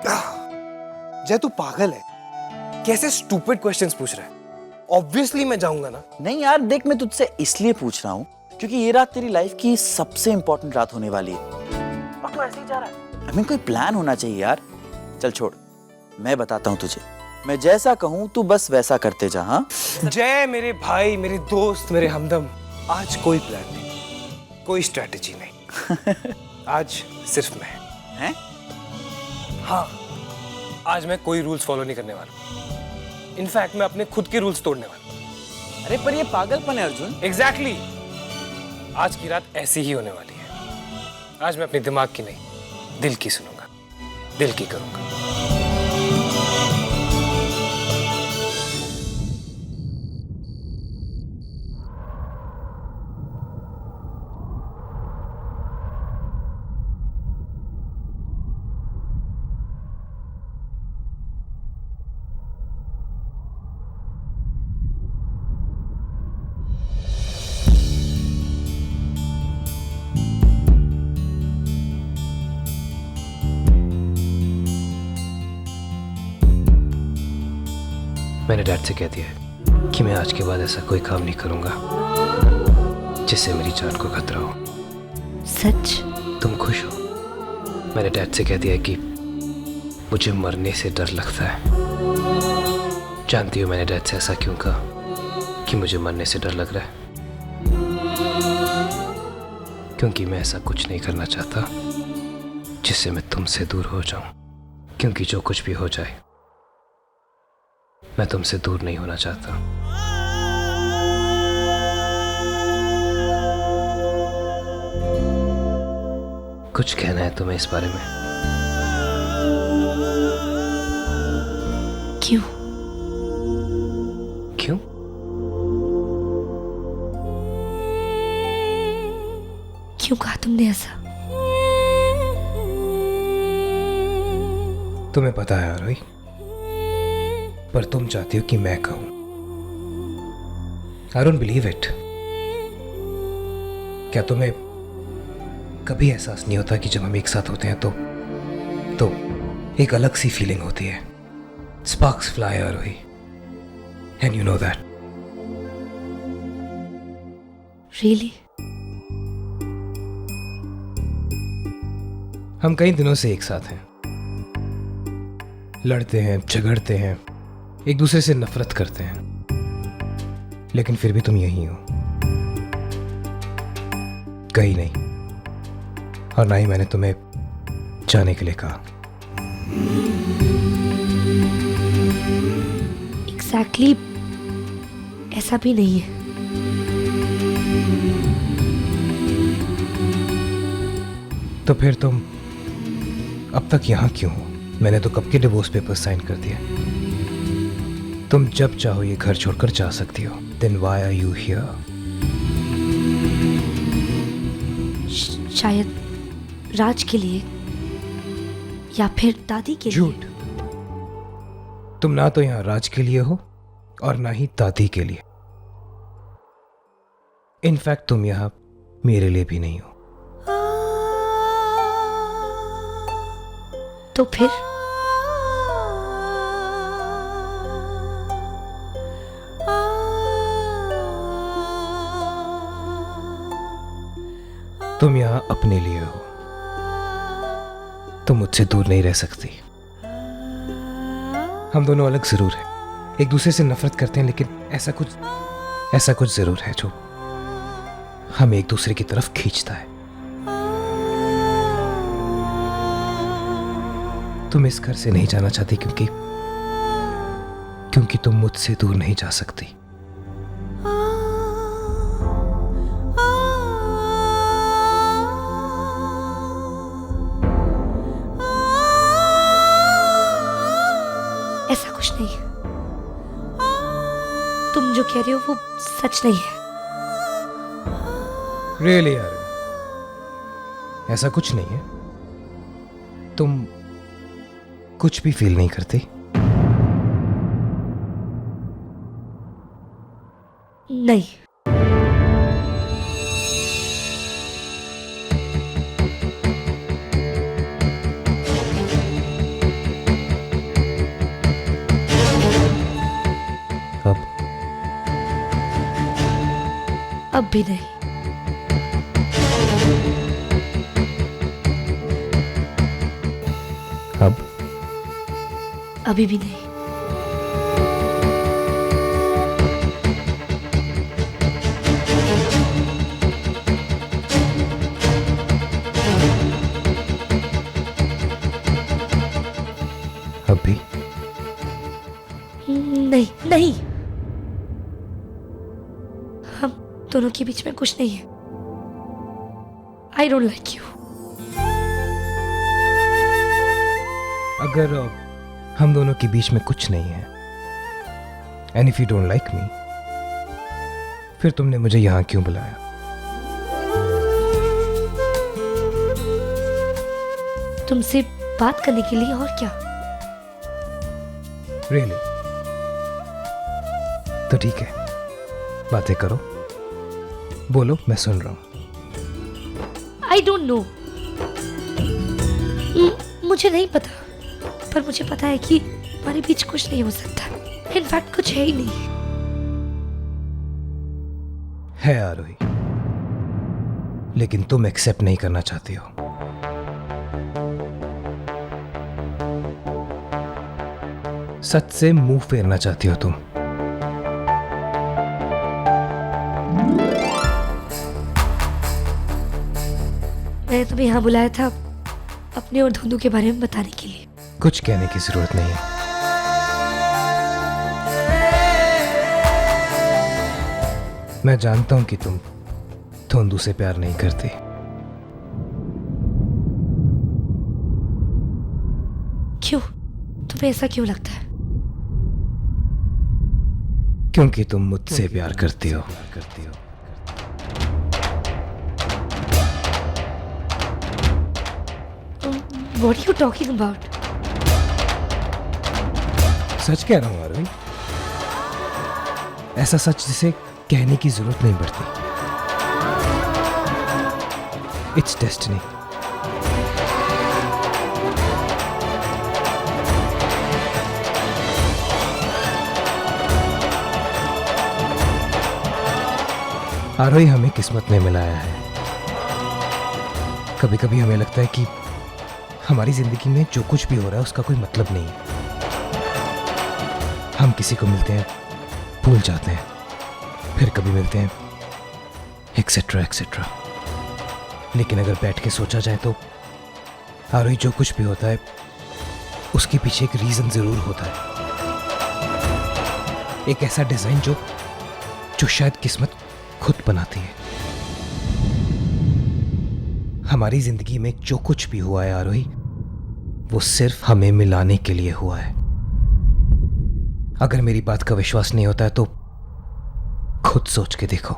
जय तू पागल है, कैसे स्टूपिड क्वेश्चंस पूछ रहा है? ऑब्वियसली मैं जाऊंगा ना। नहीं यार देख, मैं तुझसे इसलिए पूछ रहा हूँ क्योंकि ये रात तेरी लाइफ की सबसे इंपॉर्टेंट रात होने वाली है और तू ऐसे ही जा रहा है। कोई प्लान होना चाहिए यार। चल छोड़, मैं बताता हूँ तुझे। मैं जैसा कहूँ तू बस वैसा करते जा। हाँ जय मेरे भाई, मेरे दोस्त, मेरे हमदम, आज कोई प्लान नहीं, कोई स्ट्रेटेजी नहीं। आज सिर्फ मैं। हैं? हाँ, आज मैं कोई रूल्स फॉलो नहीं करने वाला। इनफैक्ट मैं अपने खुद के रूल्स तोड़ने वाला। अरे पर ये पागलपन है अर्जुन। एग्जैक्टली आज की रात ऐसी ही होने वाली है। आज मैं अपने दिमाग की नहीं, दिल की सुनूंगा, दिल की करूंगा। मैंने डैड से कह दिया है कि मैं आज के बाद ऐसा कोई काम नहीं करूंगा जिससे मेरी जान को खतरा हो। सच? तुम खुश हो? मैंने डैड से कह दिया है कि मुझे मरने से डर लगता है। जानती हो मैंने डैड से ऐसा क्यों कहा कि मुझे मरने से डर लग रहा है? क्योंकि मैं ऐसा कुछ नहीं करना चाहता जिससे मैं तुमसे दूर हो जाऊं। क्योंकि जो कुछ भी हो जाए मैं तुमसे दूर नहीं होना चाहता। कुछ कहना है तुम्हें इस बारे में? क्यों? क्यों? क्यों कहा तुमने ऐसा? तुम्हें पता है आरोही, पर तुम चाहती हो कि मैं कहूं। I don't believe it. क्या तुम्हें कभी एहसास नहीं होता कि जब हम एक साथ होते हैं तो एक अलग सी फीलिंग होती है? Sparks fly Arohi, and you know that. Really? हम कई दिनों से एक साथ हैं, लड़ते हैं, झगड़ते हैं, एक दूसरे से नफरत करते हैं, लेकिन फिर भी तुम यहीं हो, कहीं नहीं। और ना ही मैंने तुम्हें जाने के लिए कहा। एग्जैक्टली ऐसा भी नहीं है। तो फिर तुम अब तक यहां क्यों हो? मैंने तो कब के डिवोर्स पेपर साइन कर दिए। तुम जब चाहो ये घर छोड़कर जा सकती हो। Then why are you here? शायद राज के लिए या फिर दादी के लिए। झूठ। तुम ना तो यहां राज के लिए हो और ना ही दादी के लिए। इनफैक्ट तुम यहां मेरे लिए भी नहीं हो। तो फिर? तुम यहां अपने लिए हो। तुम मुझसे दूर नहीं रह सकती। हम दोनों अलग जरूर हैं, एक दूसरे से नफरत करते हैं, लेकिन ऐसा कुछ जरूर है जो हम एक दूसरे की तरफ खींचता है। तुम इस घर से नहीं जाना चाहती क्योंकि तुम मुझसे दूर नहीं जा सकती। ऐसा कुछ नहीं है। तुम जो कह रहे हो वो सच नहीं है। रियली यार, ऐसा कुछ नहीं है। तुम कुछ भी फील नहीं करती? नहीं। अब भी नहीं। अब अभी भी नहीं। अब भी नहीं नहीं, हम दोनों के बीच में कुछ नहीं है। I don't like you. अगर हम दोनों के बीच में कुछ नहीं है, and if you don't like me, फिर तुमने मुझे यहां क्यों बुलाया? तुमसे बात करने के लिए, और क्या। रियली? तो ठीक है, बातें करो, बोलो, मैं सुन रहा हूं। आई डोंट नो, मुझे नहीं पता, पर मुझे पता है कि हमारे बीच कुछ नहीं हो सकता। इनफैक्ट कुछ है ही नहीं। है आरोही, लेकिन तुम एक्सेप्ट नहीं करना चाहती हो। सच से मुंह फेरना चाहती हो तुम। मैंने तुम्हें यहाँ बुलाया था अपने और धुंधु के बारे में बताने के लिए। कुछ कहने की जरूरत नहीं है। मैं जानता हूं कि तुम धुंधु से प्यार नहीं करती। क्यों? तुम्हें ऐसा क्यों लगता है? क्योंकि तुम मुझसे प्यार करती हो। What are you talking about? सच कह रहा हूं आरोही, ऐसा सच जिसे कहने की जरूरत नहीं पड़ती। It's destiny. आरोही, हमें किस्मत ने मिलाया है। कभी कभी हमें लगता है कि हमारी जिंदगी में जो कुछ भी हो रहा है उसका कोई मतलब नहीं है। हम किसी को मिलते हैं, भूल जाते हैं, फिर कभी मिलते हैं, एक्सेट्रा एक्सेट्रा। लेकिन अगर बैठ के सोचा जाए तो आरोही, जो कुछ भी होता है उसके पीछे एक रीजन जरूर होता है। एक ऐसा डिजाइन जो शायद किस्मत खुद बनाती है। हमारी जिंदगी में जो कुछ भी हुआ है आरोही, वो सिर्फ हमें मिलाने के लिए हुआ है। अगर मेरी बात का विश्वास नहीं होता है तो खुद सोच के देखो।